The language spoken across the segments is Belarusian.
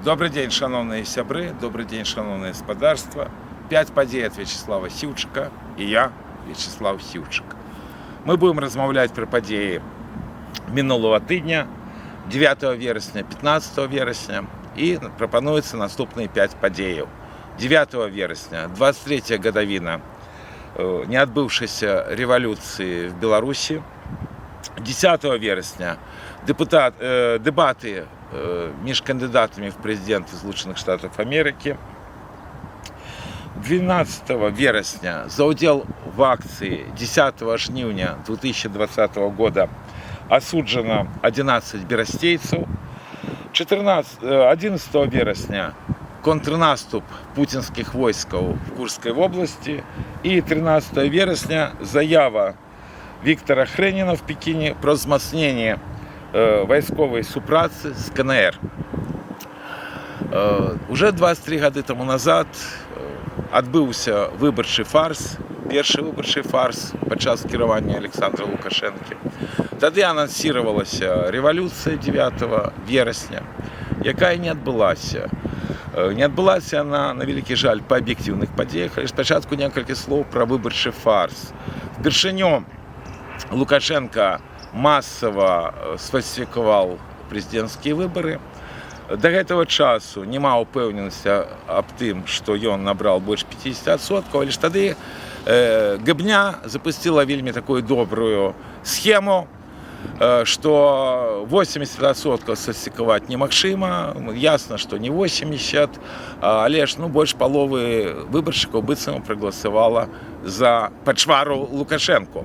Добрый день, шановные сябры, добрый день, шановное господарство. 5 падзей ад Вячеслава Сіўчыка і я, Вячеслав Сіўчык. Мы будем размаўляць пра падзеі мінулого тыдня, 9 верасня, 15 верасня, і прапануецца наступныя 5 падзеяў. 9 верасня, 23-я гадавіна не адбыўшейся рэвалюцыі в Беларусі. 10 верасня дебаты между кандидатами в президенты Злученых Штатов Америки. 12 вересня за удел в акции 10 жніўня 2020 года осуджено 11 берастейцев. 11 вересня контрнаступ путинских войскаў в Курской области. И 13 вересня заява Виктора Хренина в Пекине про взмацнение вайсковай супрацы з КНР. Уже 23 гады тому назад адбыўся выбарчы фарс, першы выбарчы фарс падчас кіравання Александра Лукашэнкі. Тады анансировалася рэвалюцыя 9 верасня, якая не адбылася. Не адбылася она, на вялікі жаль, па аб'ектыўных падзеях. Але спачатку некалькі слоў пра выбарчы фарс. Впершыню Лукашенко массово сфальсификовал президентские выборы. До этого часу нема упэўненасці аб тым, што ён набрал больше 50%, але ж тады Габня запустила вельмі такую добрую схему, что 80% сфальсификовать немагчыма, ясно, что не 80, але ж больше половы выбаршчыкаў быццам проголосовала за пачвару Лукашенко.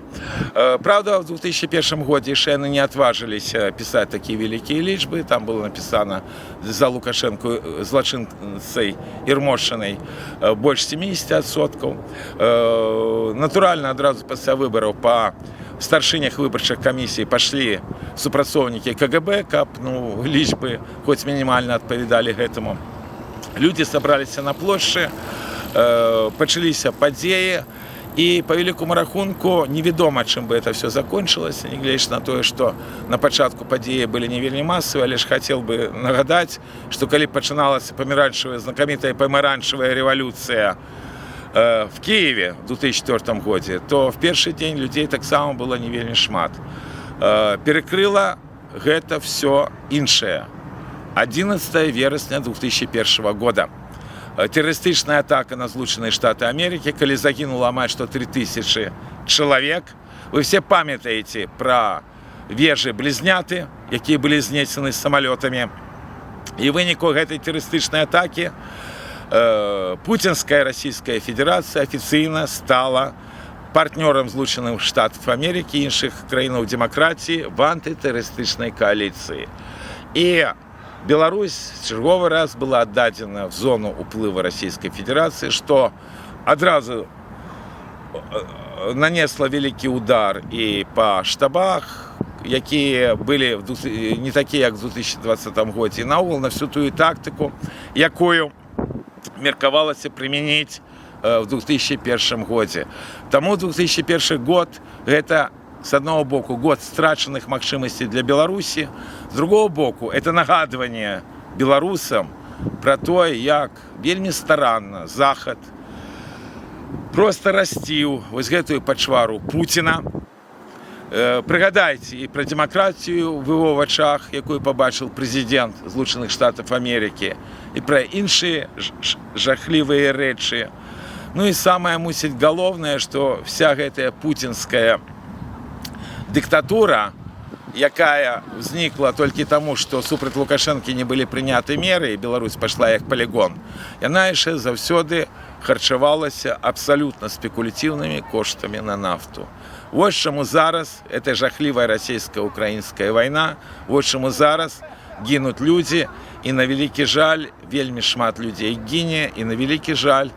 Правда, в 2001 году яшчэ яны не отважились писать такие великие лічбы. Там было написано за Лукашенко злачынцай Ірмошчынай больше 70%. Натуральна, адразу пасля выбораў по старшынях выбарчых камісій пошли супрацоўнікі КГБ, каб лічбы хоць мінімальна адпавядалі гэтаму. Люди собраліся на плошчы, пачаліся падзеі, і по великому рахунку невядома, чым бы это все закончилось, нягледзячы на тое, што на пачатку падзеі былі не вельмі масавыя, але ж хацеў бы нагадаць, што калі пачыналася знакамітая памаранчевая рэвалюцыя в Киеве в 2004 году, то в першы дзень людей таксама было не вельмі шмат. Перекрыла гэта все іншае. 11 верасня 2001 года. Террористичная атака на Злученные Штаты Америки, калі загинуло амаль што 3000 человек. Вы все памятаете про вежы-близняты, якія былі знесены самолетами. И в выніку гэтай террористичной атаки Путинская Российская Федерация официально стала партнером Злученых Штатов Америки и іншых краінаў демократии в антитеррористичной коалиции. И Беларусь черговый раз была отдадена в зону уплыва Российской Федерации, что одразу нанесла великий удар и по штабах, якія были не такие, как в 2020 году, и наогул на всю ту тактику, якую меркавалася применить в 2001 году. Тому 2001 год это, с одного боку, год страченных магчымасцей для Беларуси, с другого боку, это нагадывание беларусам про то, як вельмі старанна Захад просто расціў вось гэтую пачвару Путина. Прыгадайце і пра дэмакратію в его вачах, якую побачыў прэзідэнт Злучаных Штатов Америки, і пра іншыя жахлівыя рэчы. И самое, мусіць, галоўнае, что вся гэтая путинская диктатура, якая ўзнікла толькі таму, што супраць Лукашэнкі не былі прыняты меры, і Беларусь пашла як полигон, яна яшчэ заўсёды харчавалася абсолютно спекулятивными коштами на нафту. Вот чему зараз эта жахливая российско-украинская война, вот чему зараз гинут люди, и на великий жаль, вельмі шмат людей гине, и на великий жаль,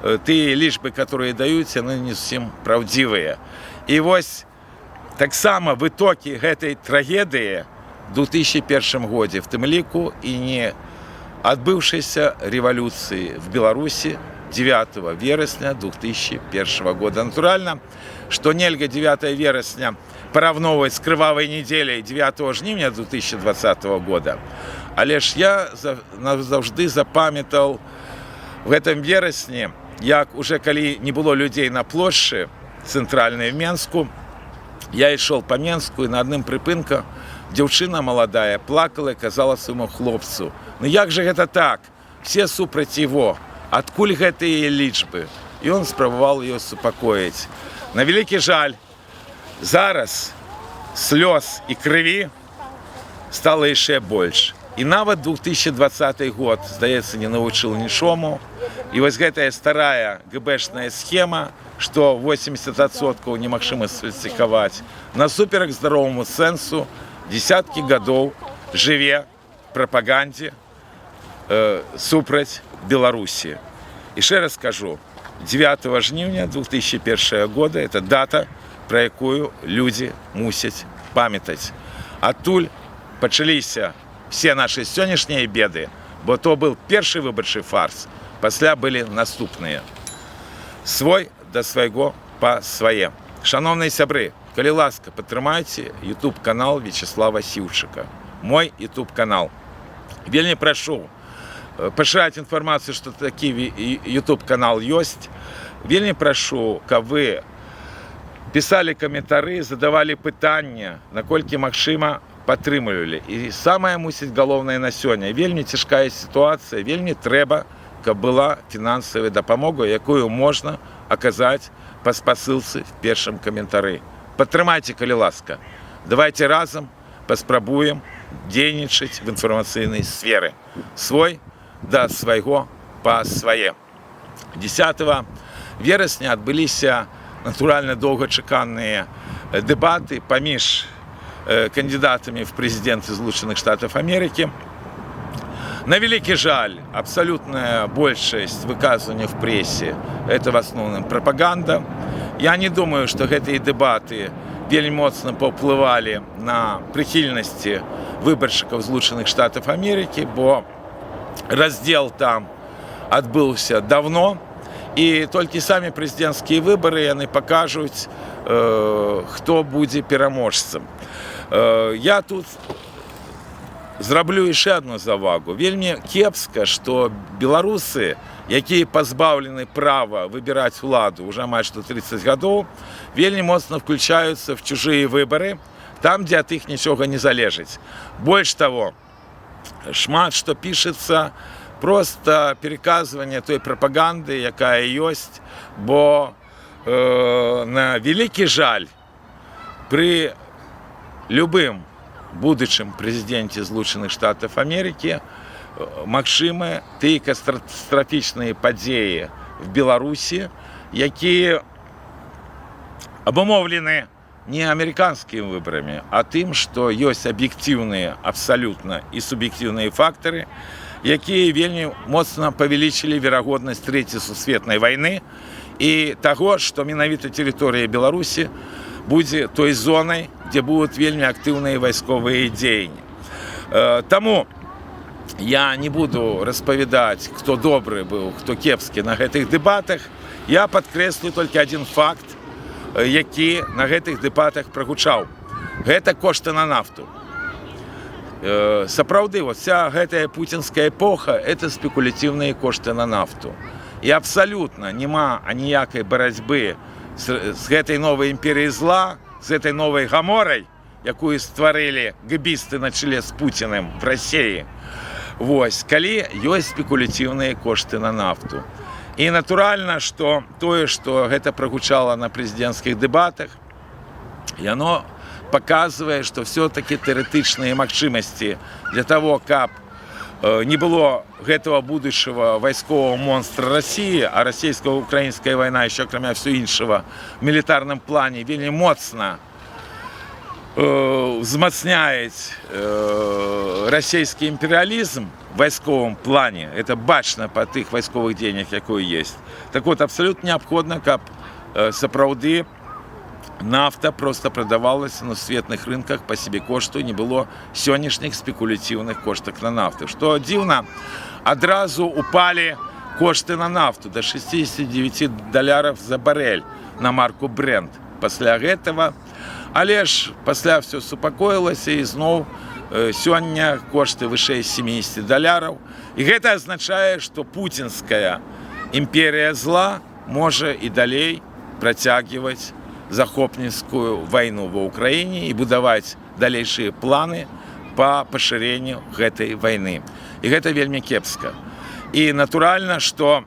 тыя лічбы, которые даюць, яны не зусім праўдзівыя. І вось таксама в итоге гэтай трагедыі в 2001 годзе, в тым ліку і не адбыўшейся рэвалюцыі в Беларуси 9 вересня 2001 года. Натуральна, што нельга 9 вересня параўноўваць з крывавай нядзеляй 9 жніўня 2020 года, Але ж я назаўжды запамятаў в гэтым верасні, як уже калі не было людзей на плошчы цэнтральнай в Менску, я ішоў па Менску і на адным прыпынку дзяўчына маладая плакала і казала свайму хлопцу: «Ну як же гэта так? Все супраць его. Адкуль гэтыя лічбы?» І он спрабаваў ее супакоіць. На вялікі жаль, зараз слёз і крыві стала яшчэ больш. І нават 2020 год, здаецца, не навучыў нічому. І вось гэтая старая ГБшная схема, што 80% немагчыма сфальсіфікаваць, насуперак здароваму сэнсу дзесяткі гадоў жыве в прапагандзе супраць Беларусі. Яшчэ раз скажу, 9 жніўня 2001 года это дата, пра якую людзі мусяць памятаць. Адтуль пачаліся все наши сённяшнія беды, бо то был першы выбарчы фарс, пасля былі наступныя. Свой да свайго па свае. Шановныя сябры, калі ласка, падтрымайце YouTube-канал Вячеслава Сіўчыка. Мой YouTube-канал. Вельмі прашу пашыраць інфармацыю, што такі YouTube-канал ёсць. Вельмі прашу, каб вы пісалі каментары, задавалі пытання, наколькі магчыма падтрымлівалі. І самае, мусіць, галоўнае на сёння. Вельмі цяжкая сітуацыя, вельмі трэба, каб была фінансавая дапамога, якую можна аказаць па спасылцы в першым каментары. Падтрымайце, калі ласка. Давайте разам паспрабуем дзейнічаць в інфармацыйнай сферы. Свой да свайго па свае. 10 верасня адбыліся натуральна доўгачаканыя дэбаты паміж кандидатами в президенты Злучаных Штатов Америки. На великий жаль, абсолютная большасць выказывания в прессе – это в основном пропаганда. Я не думаю, что гэтыя дэбаты вельмі моцна паўплывалі на прыхільнасці выбаршчыкаў Злучаных Штатов Америки, бо раздел там адбыўся давно, і толькі самі прэзідэнцкія выбары яны пакажуць, хто будзе пераможцам. Я тут зраблю яшчэ одну завагу. Вельмі кепска, што беларусы, якія пазбаўлены права выбіраць уладу уже амаль што 30 гадоў, вельмі моцна включаюцца в чужыя выбары, там, дзе ад іх нічога не залежыць. Больш таго, шмат што пішацца просто переказванне той прапаганды, якая ёсць, бо на вялікі жаль, пры любым будучым прэзідэнце Злучаных Штатов Америки магчымыя тыя катастрафічныя падзеі в Беларусі, якія абумоўлены не амерыканскімі выбарамі, а тым, што ёсць аб'ектыўныя абсалютна і суб'ектыўныя фактары, якія вельмі моцна павялічылі верагоднасць Трэцяй сусветнай вайны і таго, што менавіта тэрыторыя Беларусі будзе той зонай, дзе будуць вельмі актыўныя вайсковыя дзеянні. Таму я не буду распавядаць, хто добры быў, хто кепскі на гэтых дэбатах. Я падкрэслю толькі адзін факт, які на гэтых дэбатах прагучаў. Гэта кошты на нафту. Сапраўды, вся гэтая пуцінская эпоха – это спекулятивные кошты на нафту. І абсалютна няма аніякай барацьбы з гэтай новай імперіяй зла, з гэтай новай гаморай, якую стварылі гэбісты на чале з Пуціным в Расіі. Вось, калі ёсць спекулятивныя кошты на нафту. І натуральна, што тое, што гэта прагучала на прэзідэнцкіх дэбатах, яно показывае, што все-таки тэарэтычныя магчымасці для того, каб не было гэтага будучага вайсковага монстра России, а расійска-украінская вайна, еще акрамя всего іншага, в мілітарным плане вельмі моцна узмацняет расійскі імперыялізм в вайсковым плане. Это бачна па тых вайсковых дзеяннях, якое есть. Так вот, абсолютно необходимо, каб сапраўды нафта просто продавалась на светных рынках по себе кошту, не было сённяшніх спекулятивных коштах на нафту. Что дзіўна, адразу упали кошты на нафту до $69 за барель на марку Brent. Пасля гэтага, але ж пасля все супакоілася і зноў Сёння кошты вышэй $70. І гэта азначае, што пуцінская імперія зла можа і далей працягваць захопніцкую вайну ва ўкраіне і будаваць далейшыя планы па пашыренню гэтай вайны. І гэта вельмі кепска. І натуральна, што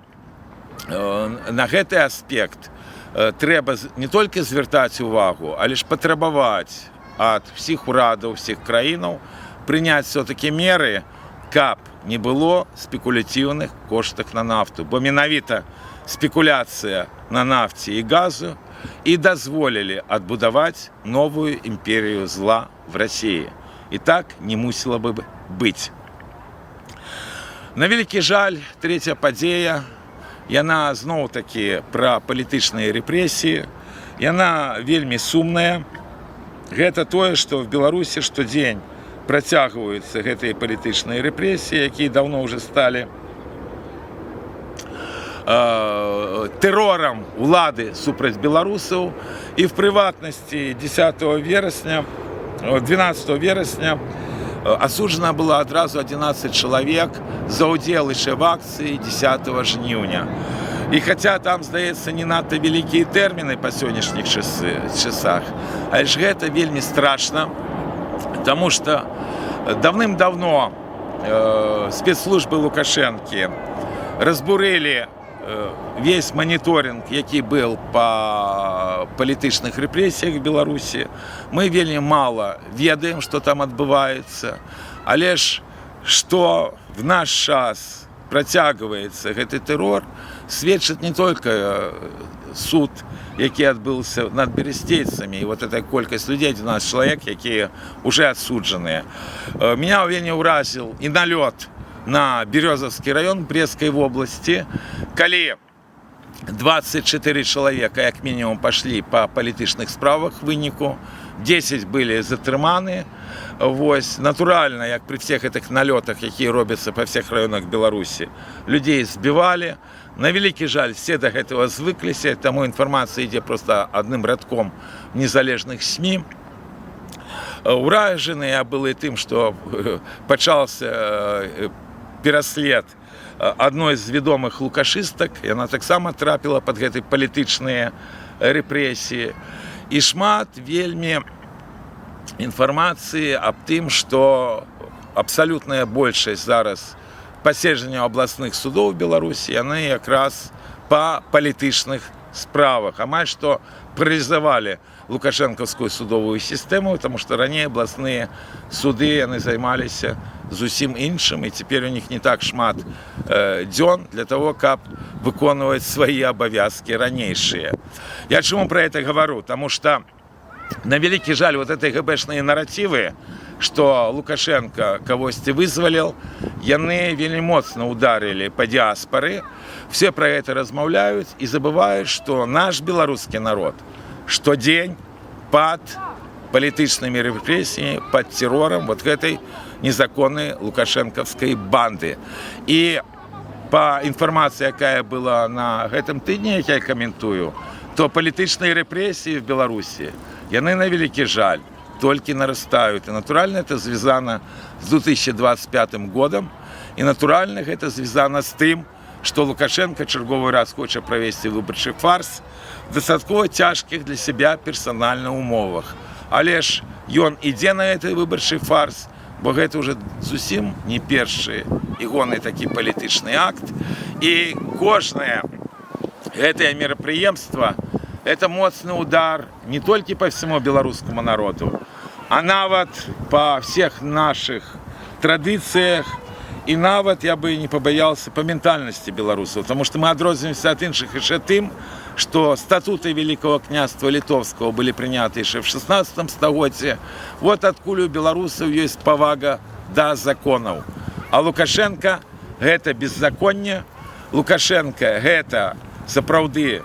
на гэты аспект трэба не толькі звяртаць увагу, але ж патрабаваць ад всіх урадаў, всіх краінаў прыняць все-таки меры, каб не было спекулятивных коштах на нафту. Бо менавіта спекуляцыя на нафте і газу і дазволілі адбудаваць новую імперію зла в России. І так не мусіла бы быць. На вялікі жаль, третья падзея, яна зноў-такі пра палітычныя рэпрэсіі, яна вельмі сумная. Гэта тое, што в Беларусі штодзень працягваюцца гэтыя палітычныя рэпрэсіі, якія даўно ўжо сталі тэрорам улады супраць беларусаў. І в прыватнасці 12 верасня асуджана была адразу 11 чалавек за ўдзел яшчэ в акцыі 10 жніўня. І хаця там, здаецца, не надта вялікія тэрміны па сённяшніх часах, але ж гэта вельмі страшна, таму што давным-давно спецслужбы Лукашэнкі разбурылі весь моніторинг, які быў па палітычных рэпрэсіях в Беларусі. Мы вельмі мала ведаем, што там адбываецца, але ж што в наш час працягваецца гэты тэрор, сведчыць не толькі суд, які адбыўся над берестейцамі, і вот эта колькасць людзей, 12 чалавек, якія уже адсуджаныя. Меня вельмі ўразіў і налёт на Берёзовскі раён Брестскай вобласці, калі 24 чалавека, як мінімум, пашлі па палітычных справах выніку, 10 былі затрыманы. Вось, натуральна, як пры всех гэтых налётах, якія робяцца па всех раёнах Беларусі, людзей збівалі. На вялікі жаль, все да гэтага звыкліся, таму інфармацыя ідзе проста адным радком в незалежных СМІ. Уражаны я был і тым, што пачаўся пераслед адной з вядомых лукашыстак, яна таксама трапіла пад гэтай палітычныя рэпрэсіі. І шмат вельмі інфармацыі аб тым, што абсалютная большасць зараз паседжанняў абласных судоў Беларусі, яны якраз па палітычных справах. Амаль што паралізавалі лукашэнкаўскую судовую сістэму, таму што раней абласныя суды яны займаліся зусім іншым, і цяпер у них не так шмат дзён для того, каб выконваць свае абавязкі ранейшыя. Я чаму пра гэта гавару? Таму што на вялікі жаль, вот этой гэбэшныя наративы, што Лукашенко кагосьці вызваліў, яны вельмі моцна ударылі па дыаспары. Все пра гэта размаўляюць і забываюць, што наш беларускі народ штодзень пад палітычнымі рэпрэсіямі, пад тэрорам вот гэтай незаконнай лукашэнкаўскай банды. І па інфармацыі, якая была на гэтым тыдні, як я каментую, то палітычныя рэпрэсіі в Беларусі, яны на вялікі жаль толькі нарастаюць. І натуральна гэта звязана з 2025 годам, і натуральна гэта звязана з тым, што Лукашенко чарговы раз хоча правесці выбарчы фарс в дастаткова цяжкіх для сябе персанальна умовах. Але ж ён ідзе на гэты выбарчы фарс, бо гэта ўжо зусім не першы ігоны такі палітычны акт. І кожнае гэтае мерапрыемства – это моцны удар не толькі па всему беларускаму народу, а нават па всех наших традыцыях, і нават я бы не пабаялся па ментальнасці беларусаў, потому что мы адрозніваемся ад іншых яшчэ тым, што статуты Великого княства Літовского былі прыняты яшчэ в 16 стагоддзі. Вот адкуль у беларусаў ёсць павага да законаў. А Лукашенко гэта беззаконне. Лукашенко гэта сапраўды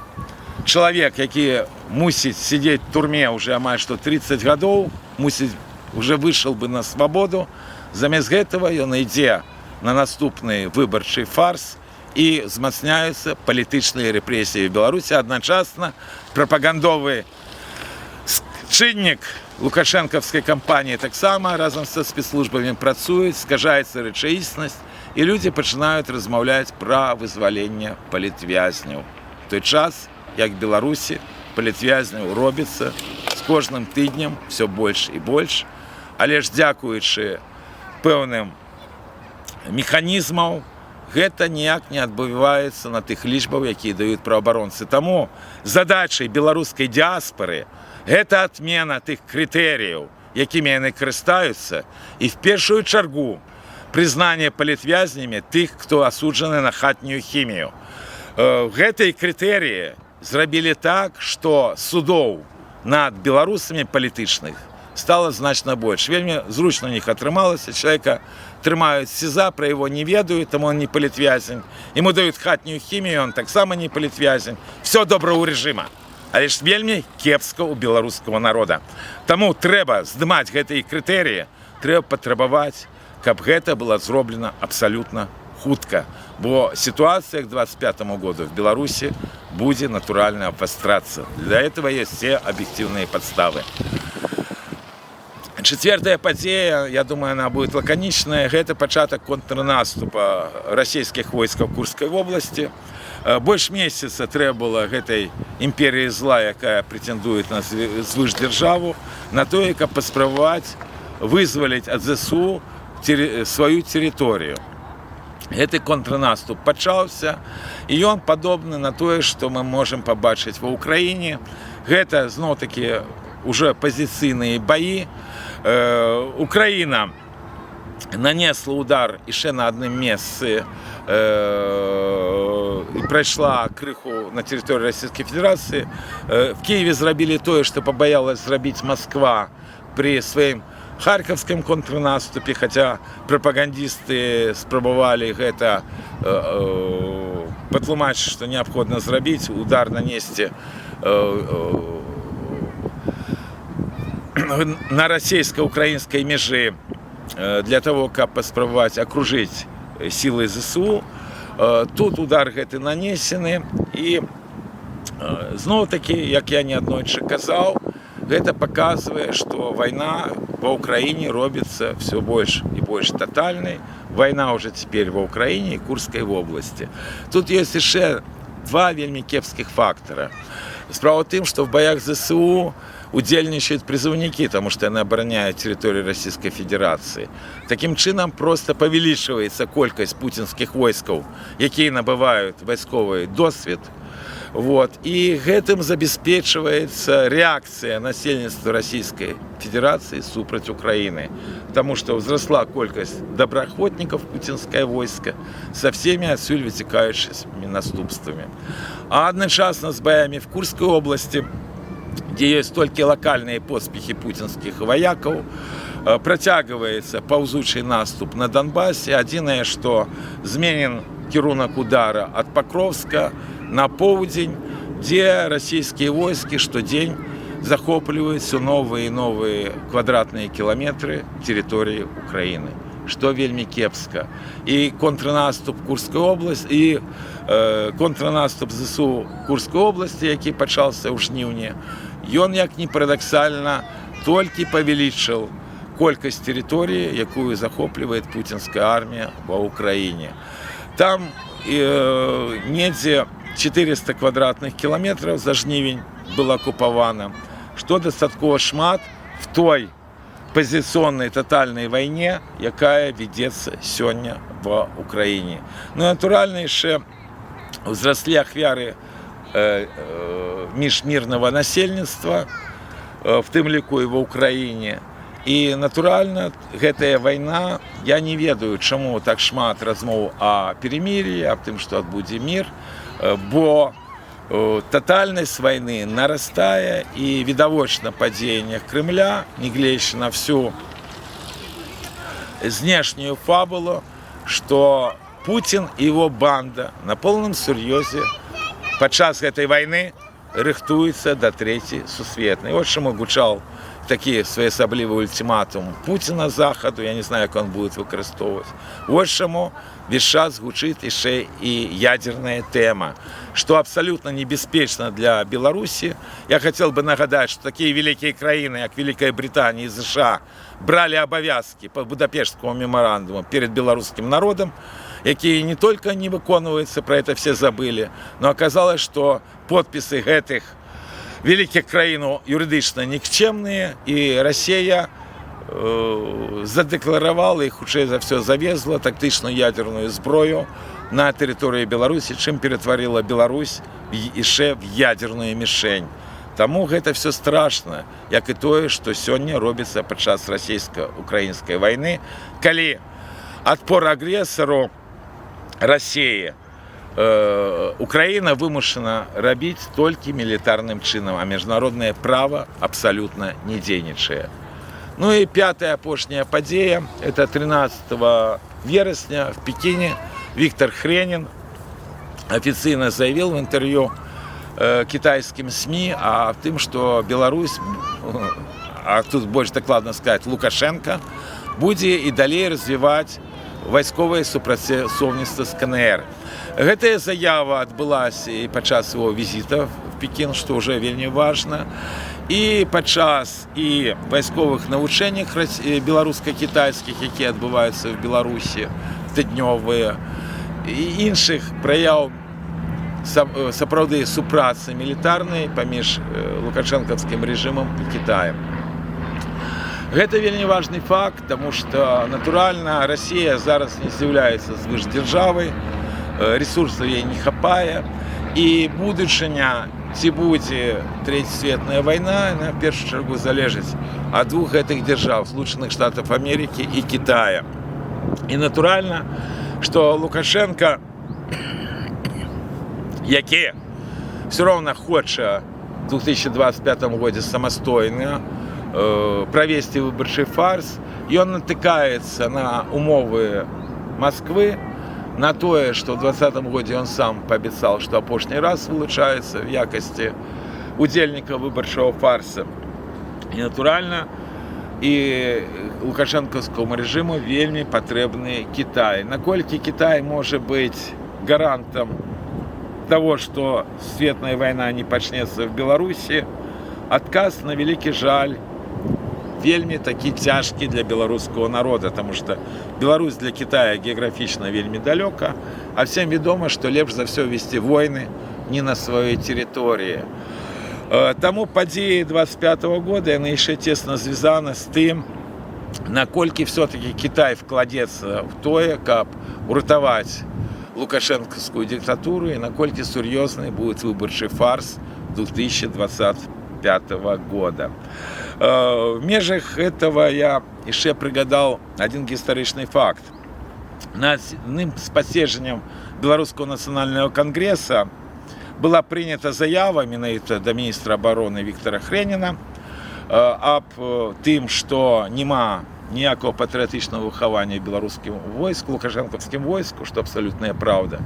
чалавек, які мусіць сидзець в турме уже амаль што 30 гадоў, мусіць уже вышел бы на свабоду. Замест гэтага ён ідзе на наступны выбарчы фарс і змацняюцца палітычныя рэпрэсіі в Беларусі. Адначасна прапагандовы Чыннік лукашэнкаўскай кампаніі таксама разам са спецслужбамі працуюць, скажаецца рэчаіснасць, і людзі пачынаюць размаўляць пра вызваленне палітвязняў. В той час, як Беларусі, палітвязняў робіцца з кожным тыднем все больш і больш, але ж дзякуючы пэўным механізмаў, гэта ніяк не адбываецца на тых лічбах, якія даюць праваабаронцы. Таму задачай беларускай дыяспары гэта адмена тых крытэрыяў, якімі яны карыстаюцца, і в першую чаргу прызнанне палітвязнямі тых, хто асуджаны на хатнюю хімію. Гэтыя крытэрыі зрабілі так, што судоў над беларусамі палітычных стало значна больш. Вельмі зручна у них атрымалася. Человека трымаюць СІЗА, пра яго не ведаюць, таму он не палітвязень. Ему даюць хатнюю хімію, он таксама не палітвязень. Все добра ў рэжыма. Але ж вельмі кепска ў беларускага народа. Таму трэба здымаць гэтыя крытэрыі, трэба патрабаваць, каб гэта было зроблена абсалютна хутка. Бо ситуация к 2025 году в Беларуси будет натурально обостраться. Для этого есть все объективные подставы. Четвертая падзея, я думаю, она будет лаканічная. Это пачатак контрнаступа расійскіх войскаў Курскай области. Больш месяца трэба было гэтай імперіі зла, якая претендует на звышдзяржаву, на тое, каб паспрабаваць вызваліць ад ЗСУ сваю тэрыторыю. Гэты контрнаступ пачаўся, і ён падобны на тое, што мы можам пабачыць ва Ўкраіне. Гэта зноў-такі уже пазіцыйныя баі. Украіна нанесла удар яшчэ на адным месцы і прайшла крыху на тэрыторыі Расійскай Федэрацыі. В Киеве зрабілі тое, што пабаялась зрабіць Москва при сваім харьковском контрнаступе, хотя пропагандисты спрабавалі гэта патлумачыць, што неабходна зрабіць, удар нанесці на расійска-украінскай межы для того, каб паспрабаваць акружыць сілы ЗСУ. Тут удар гэты нанесены, і зноў-такі, як я неаднойчы казаў, гэта паказвае, што вайна ва Ўкраіне робіцца все больш і больш тотальнай. Вайна уже цяпер ва Ўкраіне і Курскай вобласці. Тут ёсць яшчэ два вельмі кепскіх фактара. Справа ў тым, што в боях ЗСУ удзельнічаюць призывнікі, таму што яны абараняюць тэрыторыю Расійскай Федэрацыі. Такім чынам проста павялічваецца колькасць пуцінскіх войскаў, якія набываюць вайсковы досвед. І гэтым забяспечваецца рэакцыя насельніцтва Расійскай Федэрацыі супраць Украіны, таму што ўзрасла колькасць добраахвотнікаў пуцінскае войска са всеми адсюль вытекаючымі наступствамі. А адначасна з баямі в Курскай области, дзе ёсць толькі лакальныя поспехі пуцінскіх ваякаў, працягваецца паўзучы наступ на Донбасе. Адзінае, што зменен кірунак удара ад Покровска на поўдзень, дзе расійскія войскі штодзень захопліваюць все новыя і новыя квадратныя кіламетры тэрыторыі Украіны, што вельмі кепска. І контрнаступ Курскай обласці, і контрнаступ ЗСУ Курскай обласці, які пачаўся ў жніўні, ён, як ні парадаксальна, толькі павялічыў колькасць тэрыторыі, якую захоплівае пуцінская армія ва Ўкраіне. Там недзе 400 квадратных кіламетраў за жнівень было акупавана, што дастаткова шмат в той пазіцыйнай тотальнай вайне, якая вядзецца сёння ва Ўкраіне. Натуральна, яшчэ ўзраслі ахвяры міжмірнага насельніцтва, в тым ліку і ва Ўкраіне. І, натуральна, гэтая вайна, я не ведаю, чаму так шмат размоў о перемирии, аб тым, што адбудзе мір, бо тотальнасць вайны нарастае, і відавочна па дзеяннях Кремля, нягледзячы на всю знешнюю фабулу, што Путін і его банда на полном сур'ёзе падчас гэтай вайны рыхтуецца да Трэцяй сусветнай. Вот чаму гучаў такі своеасаблівы ультиматум Путіна Заходу, я не знаю, як він буде використовувати. Ось чому весь час гучить ще і ядерна тема, що абсолютно небезпечно для Білорусі. Я хотів би нагадати, що такі великі країни, як Велика Британія і США, брали обов'язки по Будапештському меморандуму перед білоруським народом, які не тільки не виконуються, про це всі забули, але оказалось, що підписи гэтых великих країн юридично нікчемні, і Росія задекларувала і, хутчэй за все, завезла тактичну ядерну зброю на територію Білорусі, чим перетворила Білорусь ще в ядерну мішень. Тому гэта все страшно, як і тое, што сёння робіцца падчас расійска-украінскай вайны, калі адпор агрэсару Расіі Украина вымушана рабіць толькі мілітарным чынам, а міжнароднае права абсалютна не дзейнічае. Ну і пятая апошняя падзея, это 13 верасня в Пекине Виктор Хренин официально заявил в интервью китайским СМИ о том, что Беларусь, а тут больше докладно сказать, Лукашенко, будзе і далей развіваць вайсковае супрацоўніцтва з КНР. Гэтая заява адбылася і падчас его візіта в Пекін, што ўжо вельмі важна, і падчас і вайсковых навучэннях беларуска-кітайскіх, якія адбываюцца в Беларусі, тыднёвыя, і іншых праяў сапраўды супрацы мілітарнай паміж лукашэнкаўскім рэжымам і Кітаем. Гэта вельмі важны факт, тому што, натуральна, Расія зараз не з'яўляецца звышдзяржавай, ресурсаў яе не хапае, і будучыня, ці будзе Трэцяя светная вайна, на першую чаргу залежыць ад двух гэтых дзяржаў, Злучаных Штатаў Амерыкі і Кітая. І натуральна, што Лукашенко, які все роўна хоча в 2025 годзе самастойна правесці выбарчы фарс, ён натыкаецца на умовы Москвы, на тое, што ў 2020 годзе ён сам паабяцаў, што апошні раз вылучаецца в якасці удзельніка выбарчага фарса. І натуральна, і лукашэнкаўскаму рэжыму вельмі патрэбны Кітай. Наколькі Кітай можа быць гарантам того, што светная вайна не пачнецца в Беларусі, адказ, на вялікі жаль, вельмі такі цяжкі для беларускага народа, таму што Беларусь для Китая геаграфічна вельмі далёка, а всем вядома, што лепш за ўсё весці войны не на сваёй тэрыторыі. Таму падзеі 25 года яны яшчэ цесна звязаны з тым, наколькі все-таки Китай вкладецца в тое, каб уратаваць лукашэнкаўскую диктатуру, і наколькі сур'ёзны будзе выбарчы фарс 2025 года. В межах этого я еще пригадал один гістарычны факт. На одним з паседжаннем Беларускага нацыянальнага кангрэса была прынята заява менавіта да міністра абароны Віктора Хрэніна аб тым, што няма ніякого патрыятычнага выхавання беларускім войску, лукашэнкаўскім войску, што абсалютная праўда,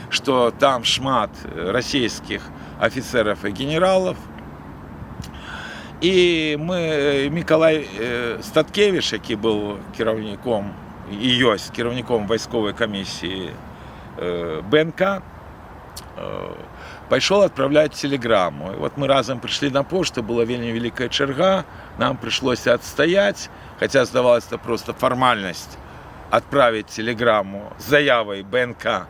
што там шмат расійскіх афіцэраў і генералаў. І Мікалай Статкевіч, які быў кіраўніком і ёсць кіраўніком вайсковай камісіі БНК, пайшоў адпраўляць телеграмму. І вот мы разам прыйшлі на пошту, была вельмі вялікая чарга, нам прыйшлося адстаяць, хаця здавалася, это просто фармальнасць адправіць телеграмму з заявай БНК.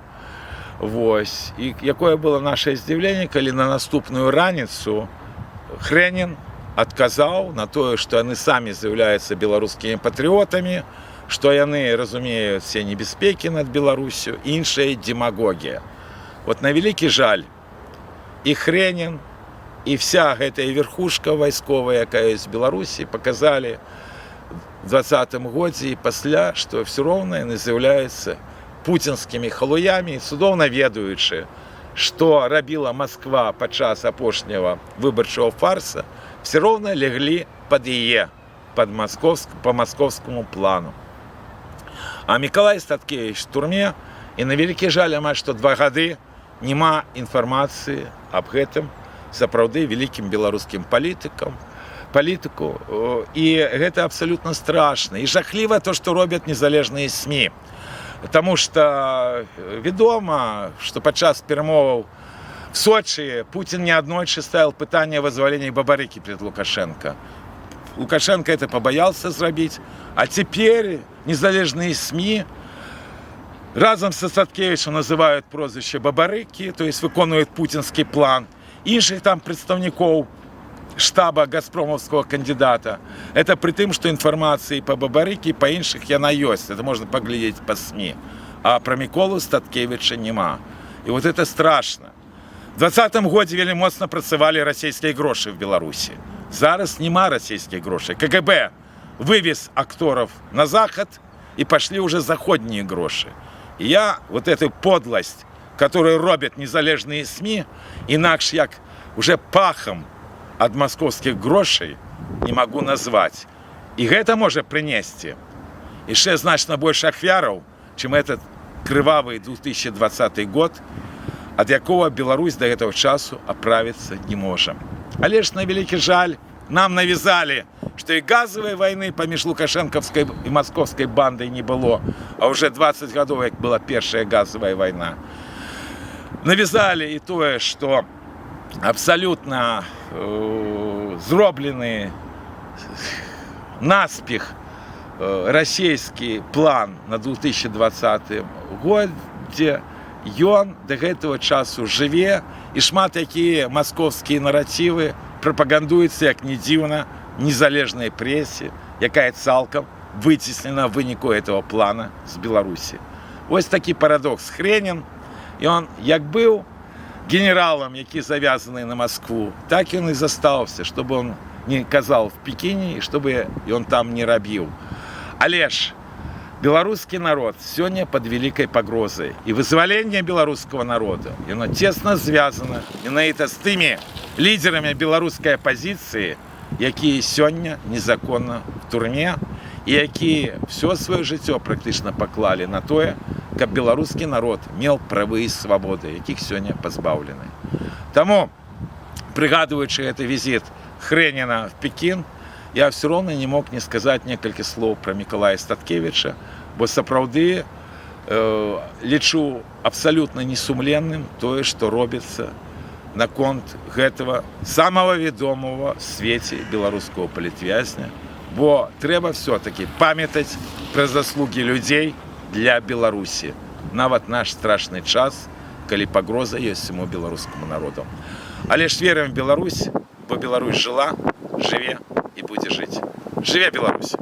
Вось. І якое было наше здзіўленне, калі на наступную раніцу Хрэнін адказаў на тое, што яны самі з'яўляюцца беларускімі патрыётамі, што яны разумеюць все небяспекі над Беларусю, іншая демагогія. Вот на вялікі жаль, і Хрэнін, і вся гэтая верхушка вайсковая, якая ёсць в Беларусі, паказалі в 2020 годзе і пасля, што все роўна яны з'яўляюцца пуцінскімі халуямі, цудоўна ведаючы, што рабіла Москва падчас апошняга выбарчага фарса, все роўна леглі пад яе, по московскому плану. А Мікалай Статкевіч в турме, і на вялікі жаль, амаль што 2 гады няма інфармацыі аб гэтым сапраўды вялікім беларускім палітыкам, палітыку, і гэта абсалютна страшна. І жахліва то, што робяць незалежныя СМІ. Таму што вядома, што падчас перамоваў в Сочи Путин неоднойче ставил пытание о вызволении Бабарыки перед Лукашенко. Лукашенко это побоялся сделать, а теперь незалежные СМИ разом со Садкевичем называют прозвище Бабарыки, то есть выполняют путинский план. Інших там представников штаба газпромовского кандидата. Это при том, что информации по Бабарыке, по інших яна есть. Это можно поглядеть по СМИ. А про Миколу Статкевича нема. И вот это страшно. У 2020 годзе вельмі моцна працавалі расійскія грошы в Беларусі. Зараз нема расійскіх грошай. КГБ вывез акторов на Захад, и пошли уже заходние гроши. И я вот эту подлость, которую робят незалежные СМИ, инакше як уже пахом от московских грошей не могу назвать. И это может принести еще значно больше ахвяров, чем этот кровавый 2020 год, от якого Беларусь до этого часу оправиться не может. Але ж на великий жаль, нам навязали, что и газовой войны поміж Лукашенковской и московской бандой не было, а уже 20 годов, как была первая газовая война. Навязали и то, что абсолютно зробленный наспех российский план на 2020 год, ён до гэтага часу жыве, і шмат якія маскоўскія наративы прапагандуюцца, як не дзіўна, незалежнай прэсе, якая цалкам выцеснена в выніку этого плана з Беларусі. Вось такі парадокс. Хренін, ён як быў генералам, які завязаны на Москву, так ён і застаўся, чтобы он не казал в Пекине, и чтобы он там не рабіў. Але ж белорусский народ сегодня под великой погрозой. И вызволение белорусского народа, оно тесно связано именно с теми лидерами белорусской оппозиции, которые сегодня незаконно в турме, и которые все свое життя практично поклали на то, как белорусский народ имел правы и свободы, яких сегодня позбавлены. Тому, пригадываючи этот визит Хренина в Пекин, я все равно не мог не сказать несколько слов про Миколая Статкевича, бо сапраўды лічу абсолютно несумленным тое, что робится наконт гэтага самого вядомого в свете белорусского палітвязня, бо трэба все-таки памятаць про заслуги людей для Беларусі, нават наш страшный час, калі погроза есть всему белорусскому народу. Але ж верим в Беларусь, бо Беларусь жила, живе и будет жить. Живе Беларусь!